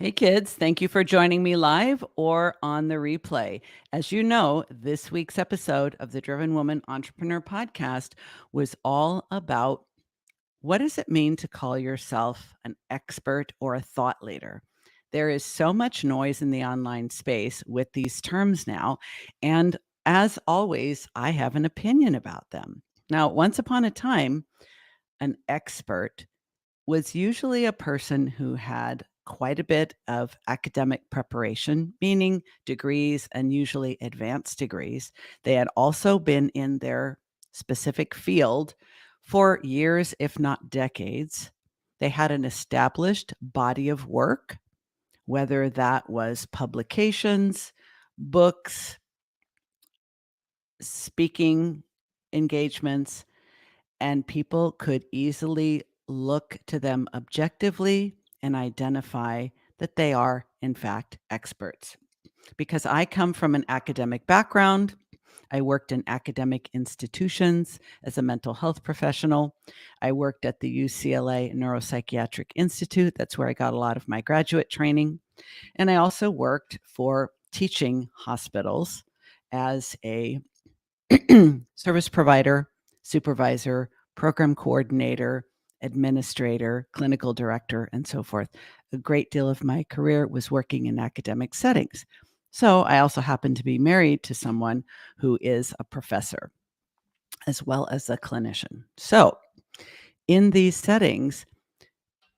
Hey kids, thank you for joining me live or on the replay. As you know, this week's episode of the Driven Woman Entrepreneur Podcast was all about what does it mean to call yourself an expert or a thought leader? There is so much noise in the online space with these terms now. And as always, I have an opinion about them. Now, once upon a time, an expert was usually a person who had quite a bit of academic preparation, meaning degrees and usually advanced degrees. They had also been in their specific field for years, if not decades. They had an established body of work, whether that was publications, books, speaking engagements, and people could easily look to them objectively and identify that they are, in fact, experts. Because I come from an academic background, I worked in academic institutions as a mental health professional. I worked at the UCLA Neuropsychiatric Institute. That's where I got a lot of my graduate training. And I also worked for teaching hospitals as a service provider, supervisor, program coordinator, administrator, clinical director, and so forth. A great deal of my career was working in academic settings. So I also happen to be married to someone who is a professor as well as a clinician. So in these settings,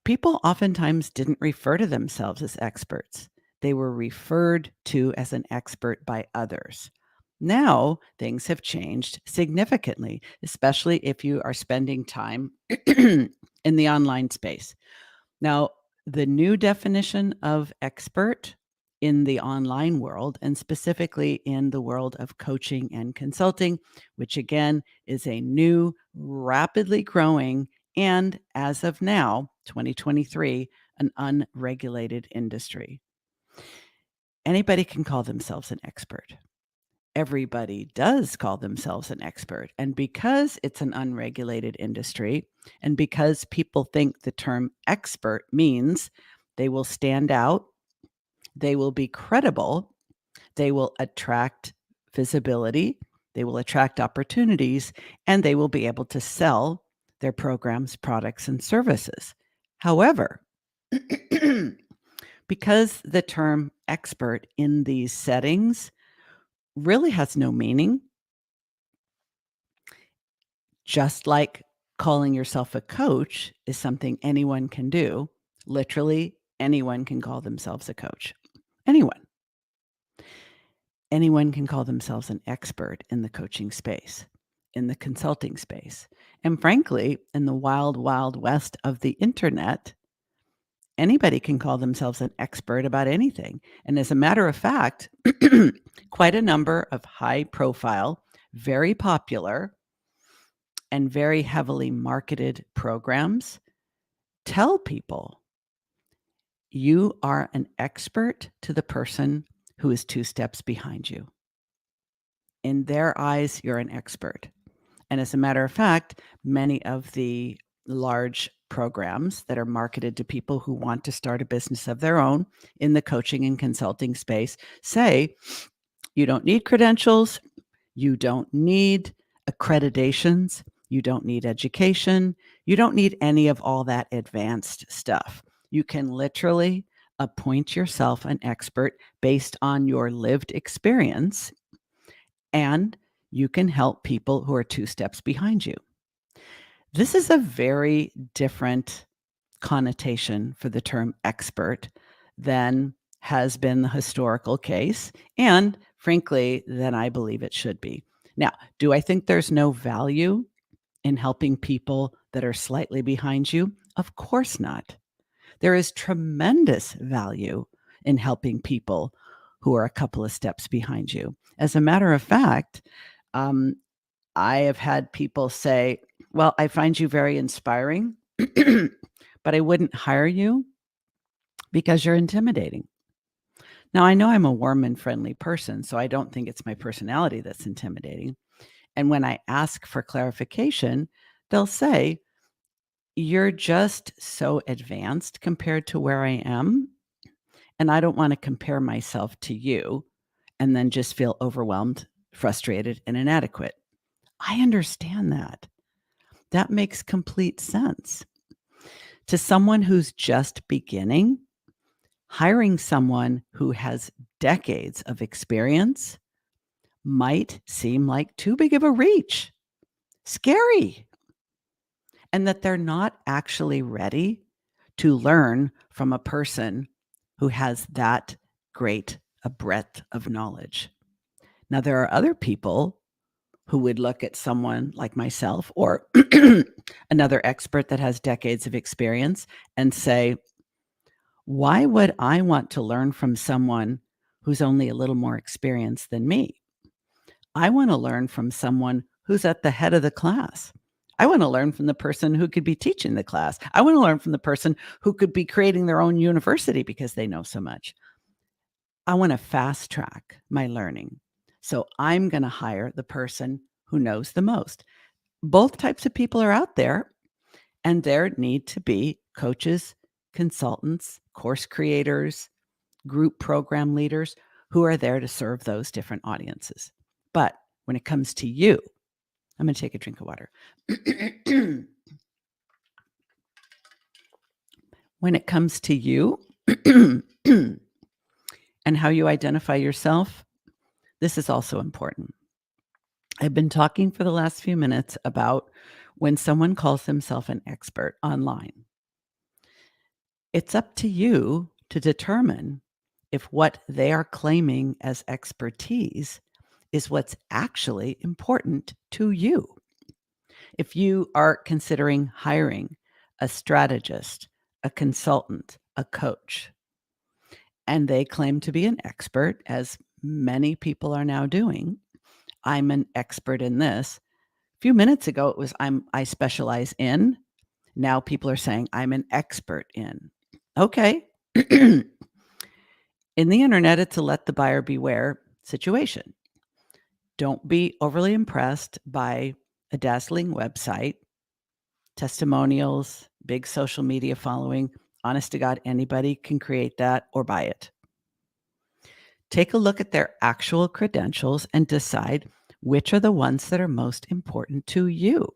people oftentimes didn't refer to themselves as experts. They were referred to as an expert by others. Now, things have changed significantly, especially if you are spending time in the online space. Now, the new definition of expert in the online world, and specifically in the world of coaching and consulting, which again is a new, rapidly growing, and as of now, 2023, an unregulated industry. Anybody can call themselves an expert. Everybody does call themselves an expert. And because it's an unregulated industry, and because people think the term expert means they will stand out, they will be credible, they will attract visibility, they will attract opportunities, and they will be able to sell their programs, products, and services. However, because the term expert in these settings really has no meaning, just like calling yourself a coach is something anyone can do. Literally, anyone can call themselves a coach. Anyone. Anyone can call themselves an expert in the coaching space, in the consulting space. And frankly, in the wild, wild west of the internet, anybody can call themselves an expert about anything. And as a matter of fact, quite a number of high profile, very popular, and very heavily marketed programs tell people you are an expert to the person who is two steps behind you. In their eyes, you're an expert. And as a matter of fact, many of the large programs that are marketed to people who want to start a business of their own in the coaching and consulting space say you don't need credentials, you don't need accreditations, you don't need education, you don't need any of all that advanced stuff. You can literally appoint yourself an expert based on your lived experience, and you can help people who are two steps behind you. This is a very different connotation for the term expert than has been the historical case, and frankly, than I believe it should be. Now, do I think there's no value in helping people that are slightly behind you? Of course not. There is tremendous value in helping people who are a couple of steps behind you. As a matter of fact, um, I have had people say, well, I find you very inspiring, but I wouldn't hire you because you're intimidating. Now, I know I'm a warm and friendly person, so I don't think it's my personality that's intimidating. And when I ask for clarification, they'll say, you're just so advanced compared to where I am And I don't want to compare myself to you and then just feel overwhelmed, frustrated, and inadequate. I understand that. That makes complete sense. To someone who's just beginning, hiring someone who has decades of experience might seem like too big of a reach, scary, and that they're not actually ready to learn from a person who has that great a breadth of knowledge. Now, there are other people who would look at someone like myself or another expert that has decades of experience and say, why would I want to learn from someone who's only a little more experienced than me? I want to learn from someone who's at the head of the class. I want to learn from the person who could be teaching the class. I want to learn from the person who could be creating their own university because they know so much. I want to fast track my learning. So I'm going to hire the person who knows the most. Both types of people are out there, and there need to be coaches, consultants, course creators, group program leaders who are there to serve those different audiences. But when it comes to you, I'm going to take a drink of water. When it comes to you and how you identify yourself, this is also important. I've been talking for the last few minutes about when someone calls themselves an expert online. It's up to you to determine if what they are claiming as expertise is what's actually important to you. If you are considering hiring a strategist, a consultant, a coach, and they claim to be an expert, as many people are now doing, I'm an expert in this. A few minutes ago, it was I specialize in. Now people are saying I'm an expert in. Okay. In the internet, it's a let the buyer beware situation. Don't be overly impressed by a dazzling website, testimonials, big social media following. Honest to God, anybody can create that or buy it. Take a look at their actual credentials and decide which are the ones that are most important to you.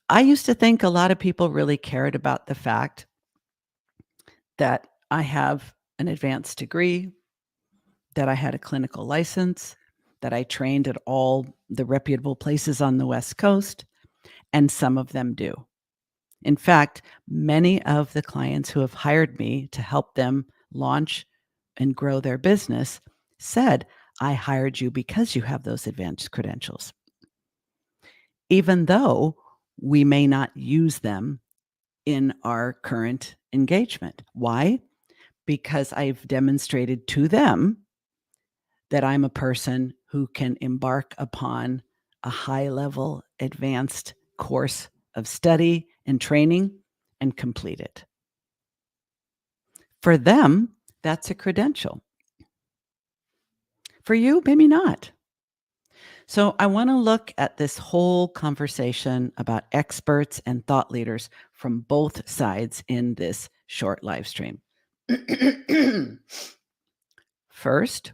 I used to think a lot of people really cared about the fact that I have an advanced degree, that I had a clinical license, that I trained at all the reputable places on the West Coast, and some of them do. In fact, many of the clients who have hired me to help them launch and grow their business said, I hired you because you have those advanced credentials, even though we may not use them in our current engagement. Why? Because I've demonstrated to them that I'm a person who can embark upon a high level, advanced course of study and training and complete it. For them, that's a credential. For you, maybe not. So I want to look at this whole conversation about experts and thought leaders from both sides in this short live stream. First,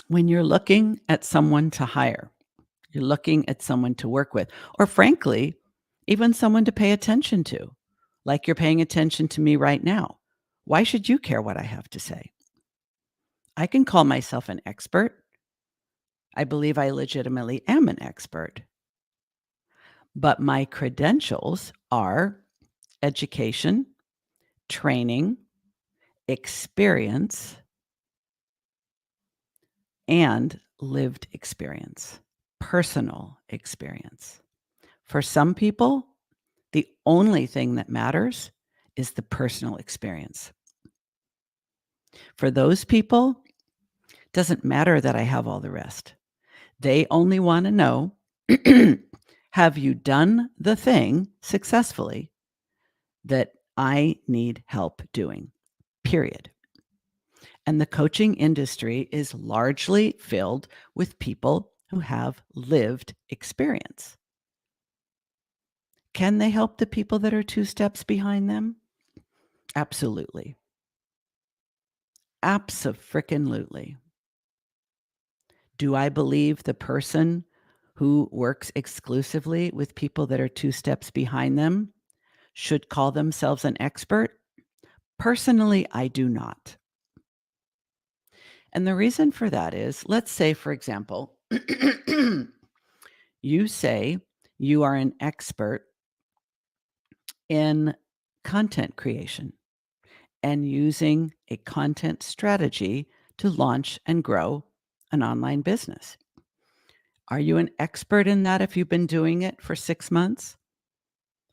when you're looking at someone to hire, you're looking at someone to work with, or frankly, even someone to pay attention to, like you're paying attention to me right now. Why should you care what I have to say? I can call myself an expert. I believe I legitimately am an expert. But my credentials are education, training, experience, and lived experience, personal experience. For some people, the only thing that matters is the personal experience. For those people, it doesn't matter that I have all the rest. They only want to know, have you done the thing successfully that I need help doing? Period. And the coaching industry is largely filled with people who have lived experience. Can they help the people that are two steps behind them? Absolutely. Abso-frickin-lutely. Do I believe the person who works exclusively with people that are 2 steps behind them should call themselves an expert? Personally, I do not. And the reason for that is, let's say, for example, you say you are an expert in content creation and using a content strategy to launch and grow an online business. Are you an expert in that if you've been doing it for 6 months?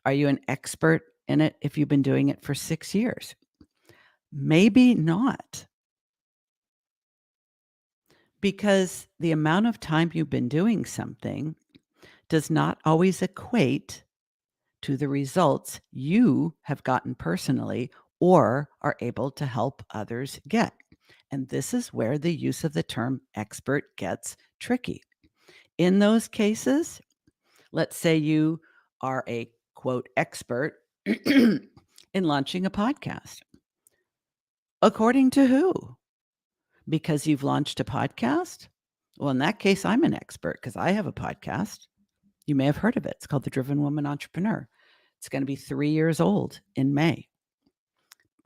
Are you an expert in it if you've been doing it for 6 years? Maybe not, because the amount of time you've been doing something does not always equate to the results you have gotten personally or are able to help others get. And this is where the use of the term expert gets tricky. In those cases, let's say you are a quote expert in launching a podcast. According to who? Because you've launched a podcast? Well, in that case, I'm an expert because I have a podcast. You may have heard of it. It's called The Driven Woman Entrepreneur. It's going to be 3 years old in May.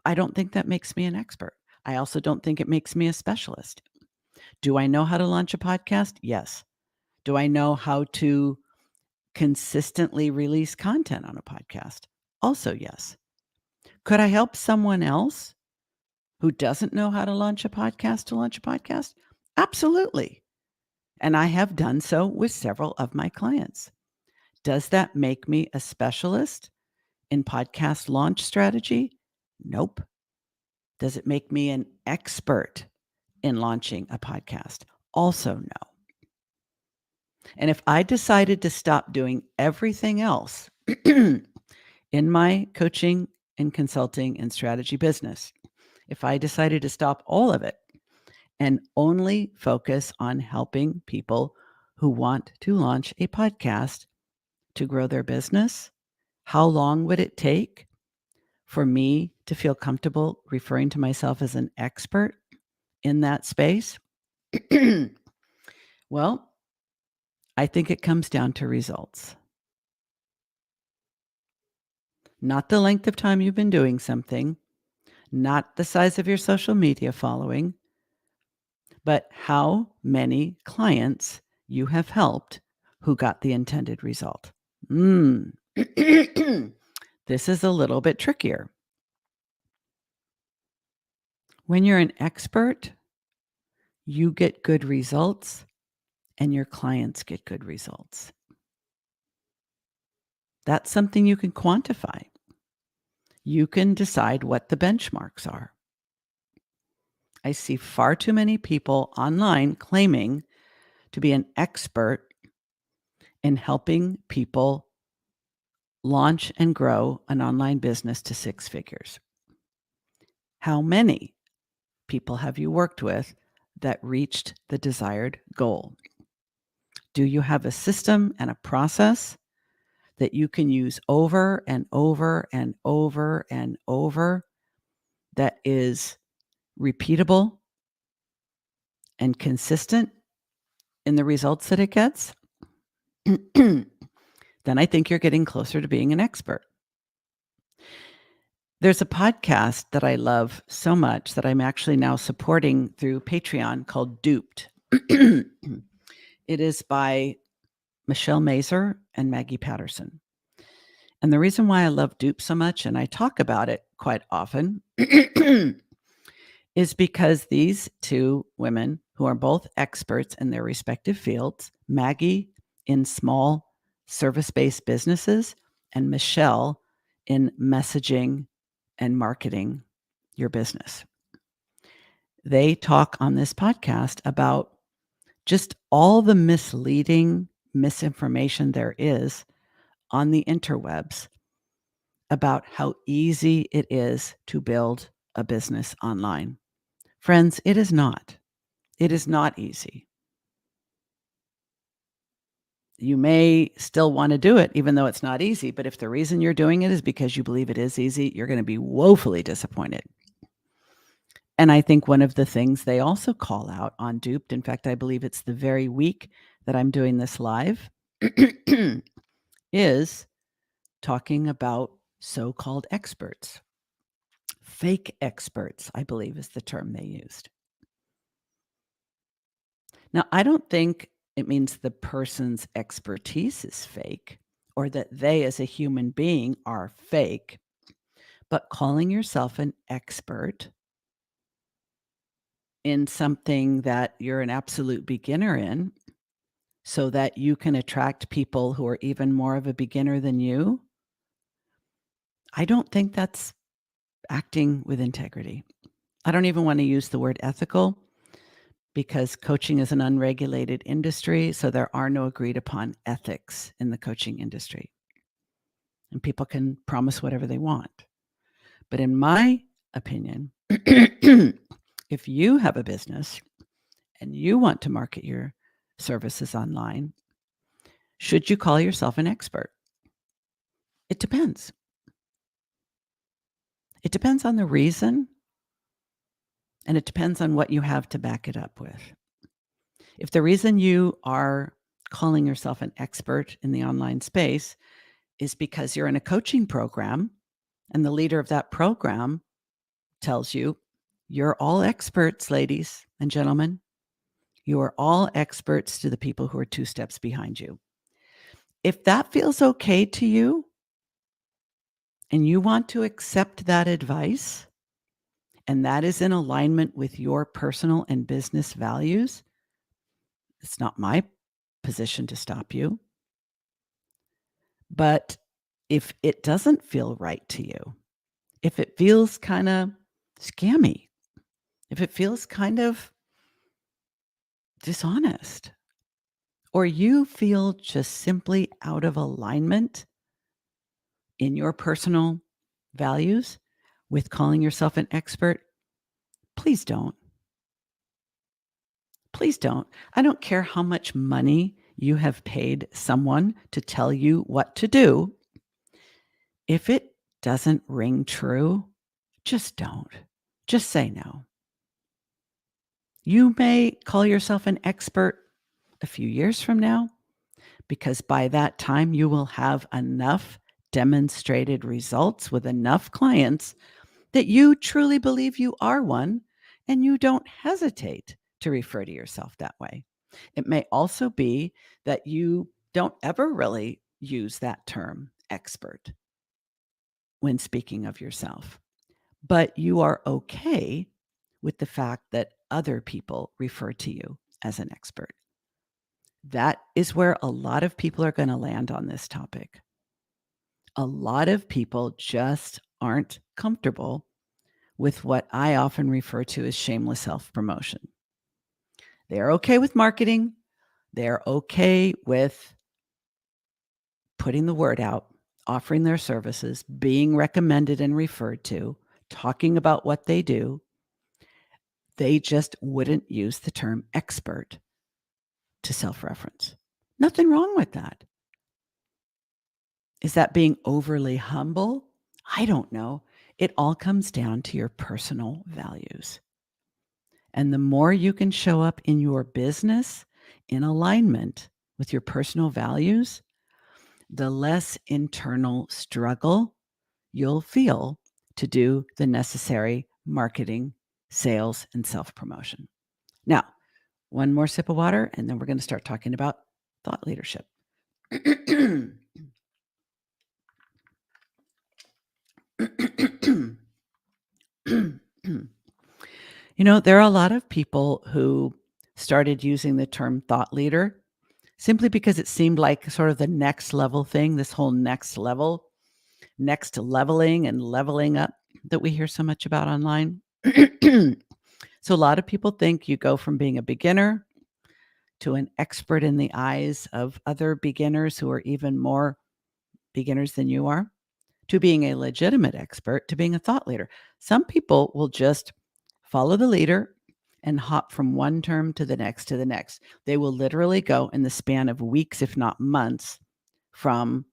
I don't think that makes me an expert. I also don't think it makes me a specialist. Do I know how to launch a podcast? Yes. Do I know how to consistently release content on a podcast? Also, yes. Could I help someone else who doesn't know how to launch a podcast to launch a podcast? Absolutely. And I have done so with several of my clients. Does that make me a specialist in podcast launch strategy? Nope. Does it make me an expert in launching a podcast? Also, no. And if I decided to stop doing everything else in my coaching and consulting and strategy business, if I decided to stop all of it and only focus on helping people who want to launch a podcast to grow their business, how long would it take for me to feel comfortable referring to myself as an expert in that space? Well, I think it comes down to results. Not the length of time you've been doing something, not the size of your social media following, but how many clients you have helped who got the intended result. This is a little bit trickier. When you're an expert, you get good results and your clients get good results. That's something you can quantify. You can decide what the benchmarks are. I see far too many people online claiming to be an expert in helping people launch and grow an online business to 6 figures. How many people have you worked with that reached the desired goal? Do you have a system and a process that you can use over and over and over and over that is repeatable and consistent in the results that it gets? Then I think you're getting closer to being an expert. There's a podcast that I love so much that I'm actually now supporting through Patreon called Duped. It is by Michelle Mazer and Maggie Patterson. And the reason why I love Dupe so much, and I talk about it quite often, is because these 2 women who are both experts in their respective fields, Maggie in small service-based businesses and Michelle in messaging and marketing your business. They talk on this podcast about just all the misleading misinformation there is on the interwebs about how easy it is to build a business online. Friends, it is not. It is not easy. You may still want to do it, even though it's not easy. But if the reason you're doing it is because you believe it is easy, you're going to be woefully disappointed. And I think one of the things they also call out on Duped, in fact, I believe it's the very week that I'm doing this live, is talking about so-called experts. Fake experts, I believe is the term they used. Now, I don't think it means the person's expertise is fake or that they as a human being are fake, but calling yourself an expert in something that you're an absolute beginner in so that you can attract people who are even more of a beginner than you, I don't think that's acting with integrity. I don't even want to use the word ethical because coaching is an unregulated industry, so there are no agreed upon ethics in the coaching industry. And people can promise whatever they want. But in my opinion, if you have a business and you want to market your services online, should you call yourself an expert? It depends. It depends on the reason, and it depends on what you have to back it up with. If the reason you are calling yourself an expert in the online space is because you're in a coaching program and the leader of that program tells you, you're all experts, ladies and gentlemen. You are all experts to the people who are 2 steps behind you. If that feels okay to you and you want to accept that advice, and that is in alignment with your personal and business values, it's not my position to stop you. But if it doesn't feel right to you, if it feels kind of scammy, if it feels kind of dishonest, or you feel just simply out of alignment in your personal values with calling yourself an expert, please don't. Please don't. I don't care how much money you have paid someone to tell you what to do. If it doesn't ring true, just don't. Just say no. You may call yourself an expert a few years from now because by that time you will have enough demonstrated results with enough clients that you truly believe you are one and you don't hesitate to refer to yourself that way. It may also be that you don't ever really use that term expert when speaking of yourself, but you are okay with the fact that other people refer to you as an expert. That is where a lot of people are going to land on this topic. A lot of people just aren't comfortable with what I often refer to as shameless self-promotion. They're okay with marketing. They're okay with putting the word out, offering their services, being recommended and referred to, talking about what they do. They just wouldn't use the term expert to self-reference. Nothing wrong with that. Is that being overly humble? I don't know. It all comes down to your personal values. And the more you can show up in your business in alignment with your personal values, the less internal struggle you'll feel to do the necessary marketing, sales, and self-promotion. Now, one more sip of water, and then we're going to start talking about thought leadership. There are a lot of people who started using the term thought leader simply because it seemed like sort of the next level thing, this whole next level, next leveling and leveling up that we hear so much about online. So a lot of people think you go from being a beginner to an expert in the eyes of other beginners who are even more beginners than you are, to being a legitimate expert, to being a thought leader. Some people will just follow the leader and hop from one term to the next to the next. They will literally go in the span of weeks, if not months, from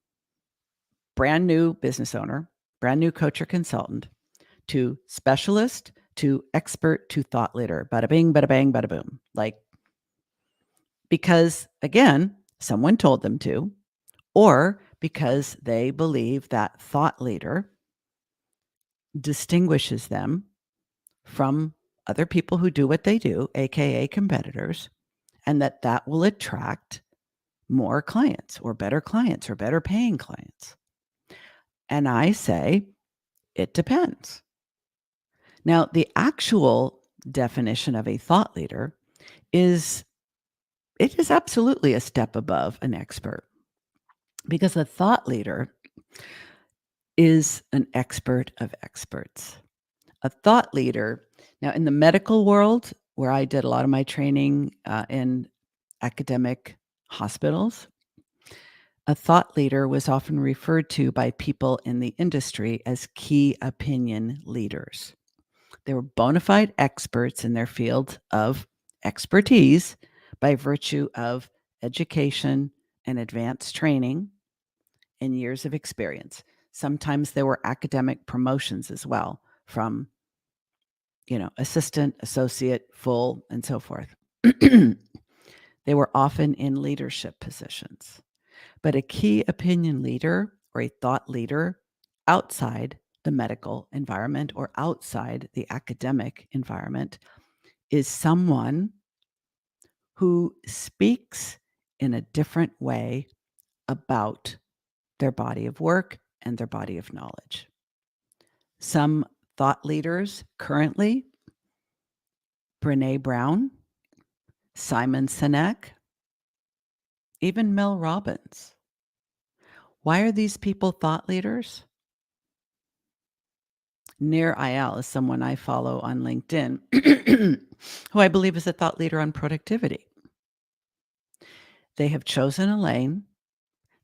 brand new business owner, brand new coach or consultant, to specialist, to expert to thought leader. Bada bing, bada bang, bada boom. Like, because again, someone told them to, or because they believe that thought leader distinguishes them from other people who do what they do, aka competitors, and that will attract more clients or better paying clients. And I say, it depends. Now, the actual definition of a thought leader is it is absolutely a step above an expert, because a thought leader is an expert of experts. A thought leader, now in the medical world, where I did a lot of my training in academic hospitals, a thought leader was often referred to by people in the industry as key opinion leaders. They were bona fide experts in their field of expertise by virtue of education and advanced training and years of experience. Sometimes there were academic promotions as well, from assistant, associate, full, and so forth. They were often in leadership positions. But a key opinion leader or a thought leader outside the medical environment or outside the academic environment is someone who speaks in a different way about their body of work and their body of knowledge. Some thought leaders currently, Brene Brown, Simon Sinek, even Mel Robbins. Why are these people thought leaders? Nir Eyal is someone I follow on LinkedIn, who I believe is a thought leader on productivity. They have chosen a lane.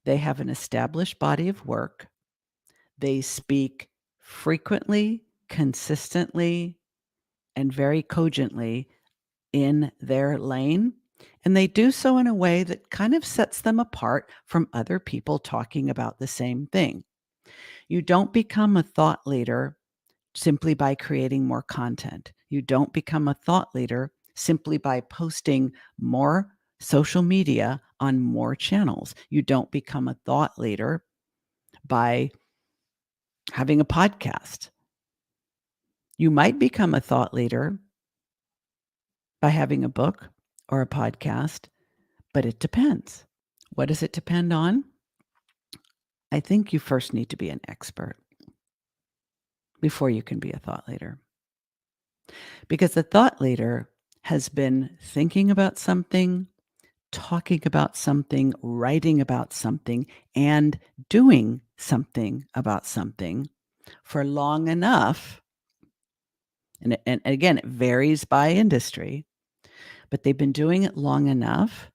They have an established body of work. They speak frequently, consistently, and very cogently in their lane. And they do so in a way that kind of sets them apart from other people talking about the same thing. You don't become a thought leader simply by creating more content. You don't become a thought leader simply by posting more social media on more channels. You don't become a thought leader by having a podcast. You might become a thought leader by having a book or a podcast, but it depends. What does it depend on? I think you first need to be an expert before you can be a thought leader. Because the thought leader has been thinking about something, talking about something, writing about something, and doing something about something for long enough. And again, it varies by industry, but they've been doing it long enough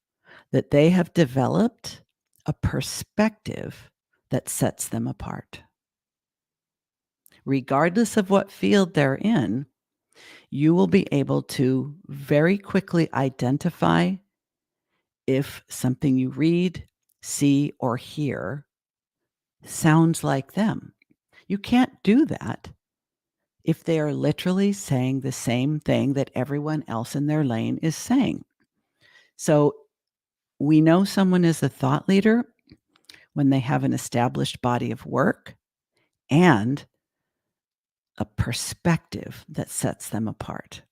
that they have developed a perspective that sets them apart. Regardless of what field they're in, you will be able to very quickly identify if something you read, see, or hear sounds like them. You can't do that if they are literally saying the same thing that everyone else in their lane is saying. So we know someone is a thought leader when they have an established body of work and a perspective that sets them apart.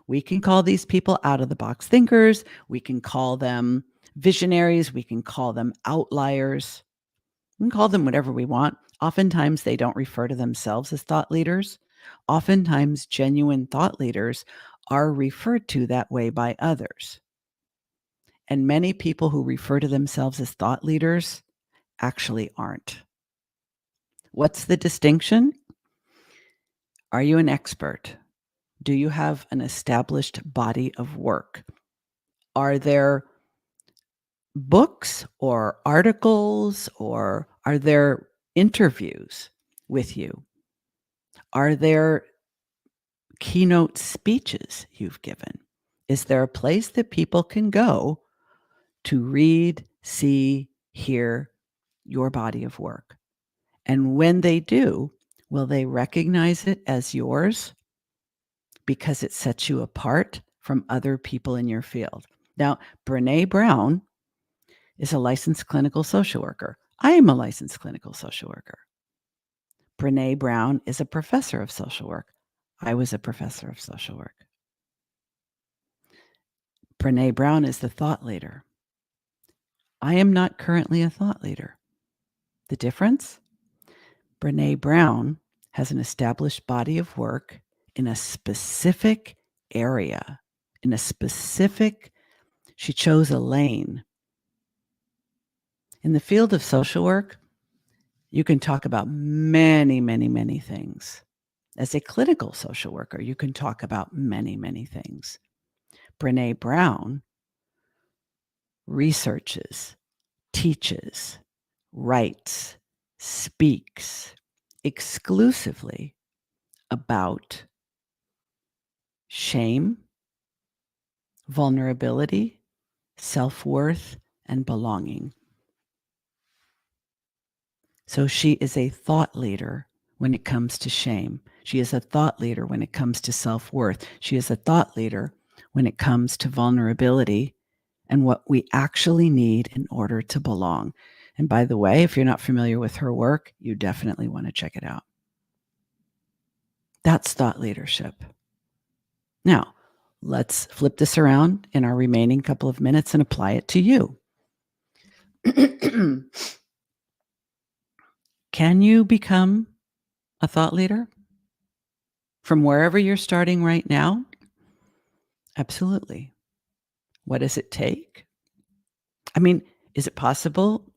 We can call these people out of the box thinkers. We can call them visionaries. We can call them outliers. We can call them whatever we want. Oftentimes, they don't refer to themselves as thought leaders. Oftentimes, genuine thought leaders are referred to that way by others. And many people who refer to themselves as thought leaders actually aren't. What's the distinction? Are you an expert? Do you have an established body of work? Are there books or articles, or are there interviews with you? Are there keynote speeches you've given? Is there a place that people can go to read, see, hear your body of work? And when they do, will they recognize it as yours? because it sets you apart from other people in your field. Now, Brene Brown is a licensed clinical social worker. I am a licensed clinical social worker. Brene Brown is a professor of social work. I was a professor of social work. Brene Brown is the thought leader. I am not currently a thought leader. The difference? Brene Brown has an established body of work in a specific area, she chose a lane. In the field of social work, you can talk about many, many, many things. As a clinical social worker, you can talk about many, many things. Brene Brown researches, teaches, writes, speaks exclusively about shame, vulnerability, self-worth, and belonging. So she is a thought leader when it comes to shame. She is a thought leader when it comes to self-worth. She is a thought leader when it comes to vulnerability and what we actually need in order to belong. And by the way, if you're not familiar with her work, you definitely want to check it out. That's thought leadership. Now, let's flip this around in our remaining couple of minutes and apply it to you. Can you become a thought leader from wherever you're starting right now? Absolutely. What does it take? I mean, is it possible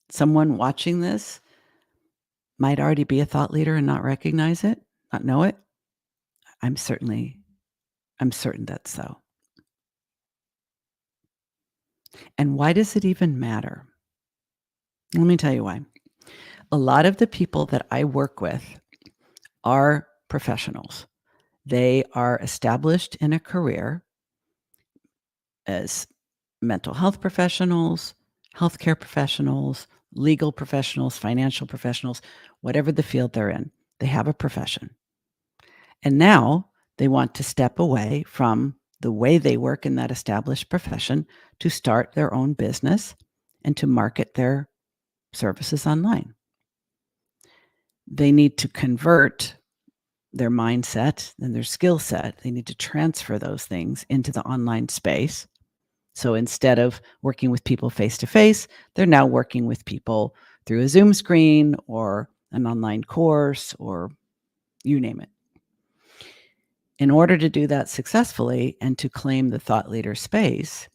someone watching this might already be a thought leader and not recognize it, not know it? I'm certain that's so. And why does it even matter? Let me tell you why. A lot of the people that I work with are professionals. They are established in a career as mental health professionals, healthcare professionals, legal professionals, financial professionals, whatever the field they're in. They have a profession. And now they want to step away from the way they work in that established profession to start their own business and to market their services online. They need to convert their mindset and their skill set. They need to transfer those things into the online space. So instead of working with people face to face, they're now working with people through a Zoom screen or an online course or you name it. In order to do that successfully and to claim the thought leader space,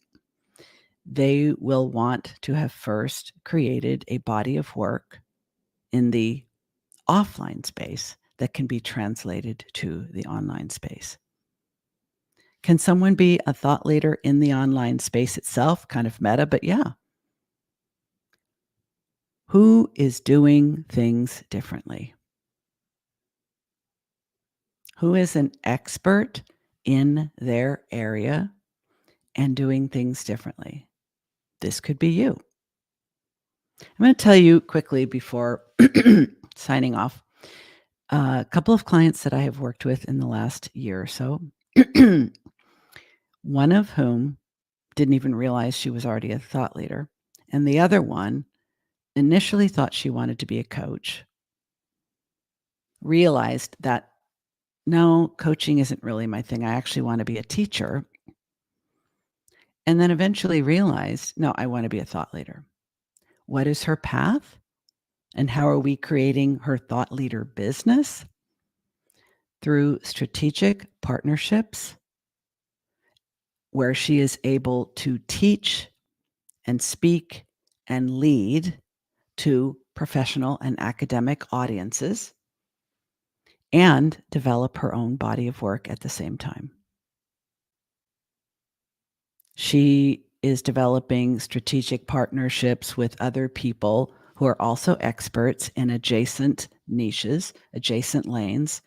they will want to have first created a body of work in the offline space that can be translated to the online space. Can someone be a thought leader in the online space itself? Kind of meta, but yeah. Who is doing things differently? Who is an expert in their area and doing things differently? This could be you. I'm going to tell you quickly before signing off a couple of clients that I have worked with in the last year or so, one of whom didn't even realize she was already a thought leader, and the other one initially thought she wanted to be a coach, realized that, no, coaching isn't really my thing. I actually want to be a teacher. And then eventually realized, no, I want to be a thought leader. What is her path? And how are we creating her thought leader business? Through strategic partnerships where she is able to teach and speak and lead to professional and academic audiences and develop her own body of work at the same time. She is developing strategic partnerships with other people who are also experts in adjacent niches, adjacent lanes,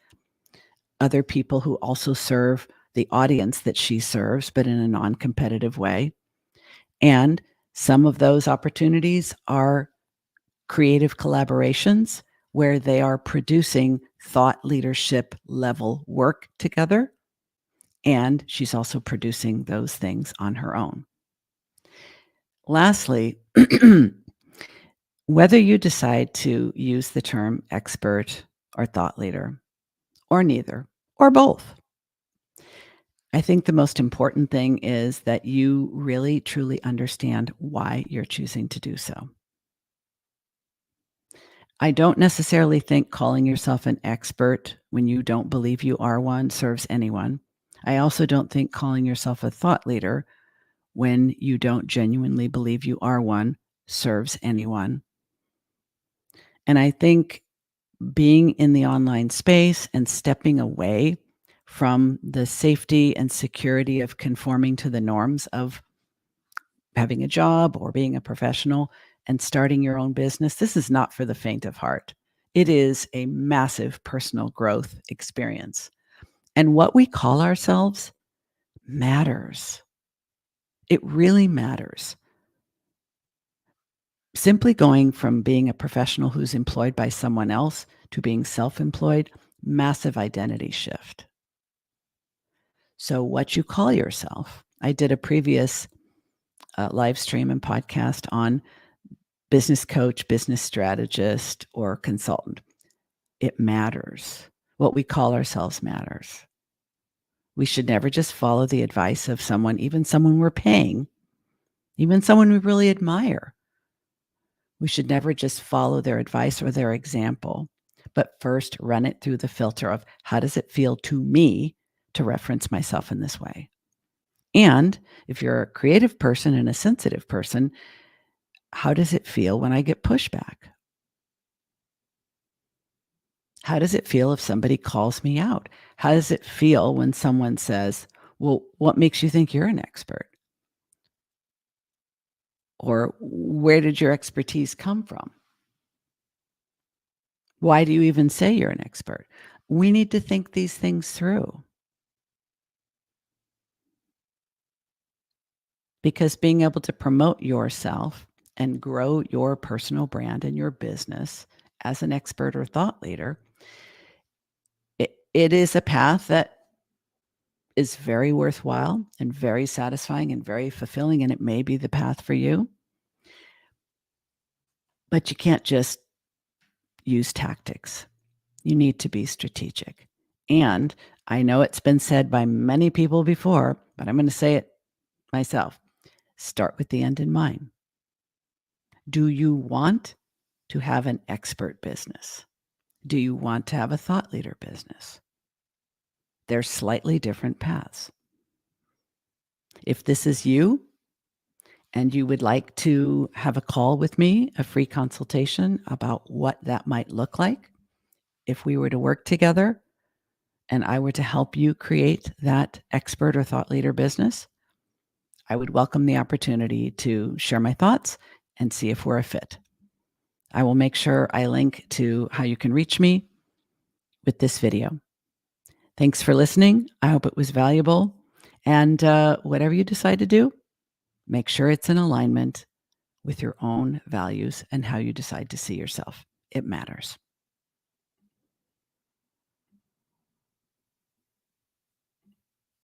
other people who also serve the audience that she serves, but in a non-competitive way. And some of those opportunities are creative collaborations where they are producing thought leadership level work together. And she's also producing those things on her own. Lastly, whether you decide to use the term expert or thought leader, or neither, or both, I think the most important thing is that you really truly understand why you're choosing to do so. I don't necessarily think calling yourself an expert when you don't believe you are one serves anyone. I also don't think calling yourself a thought leader when you don't genuinely believe you are one serves anyone. And I think being in the online space and stepping away from the safety and security of conforming to the norms of having a job or being a professional and starting your own business, this is not for the faint of heart. It is a massive personal growth experience. And what we call ourselves matters. It really matters. Simply going from being a professional who's employed by someone else to being self-employed, massive identity shift. So what you call yourself, I did a previous live stream and podcast on business coach, business strategist, or consultant. It matters. What we call ourselves matters. We should never just follow the advice of someone, even someone we're paying, even someone we really admire. We should never just follow their advice or their example, but first run it through the filter of how does it feel to me to reference myself in this way? And if you're a creative person and a sensitive person, how does it feel when I get pushback? How does it feel if somebody calls me out? How does it feel when someone says, well, what makes you think you're an expert? Or where did your expertise come from? Why do you even say you're an expert? We need to think these things through because being able to promote yourself and grow your personal brand and your business as an expert or thought leader, it is a path that is very worthwhile and very satisfying and very fulfilling, and it may be the path for you. But you can't just use tactics. You need to be strategic. And I know it's been said by many people before, but I'm going to say it myself. Start with the end in mind. Do you want to have an expert business? Do you want to have a thought leader business? They're slightly different paths. If this is you and you would like to have a call with me, a free consultation about what that might look like, if we were to work together and I were to help you create that expert or thought leader business, I would welcome the opportunity to share my thoughts and see if we're a fit. I will make sure I link to how you can reach me with this video. Thanks for listening. I hope it was valuable. And whatever you decide to do, make sure it's in alignment with your own values and how you decide to see yourself. It matters.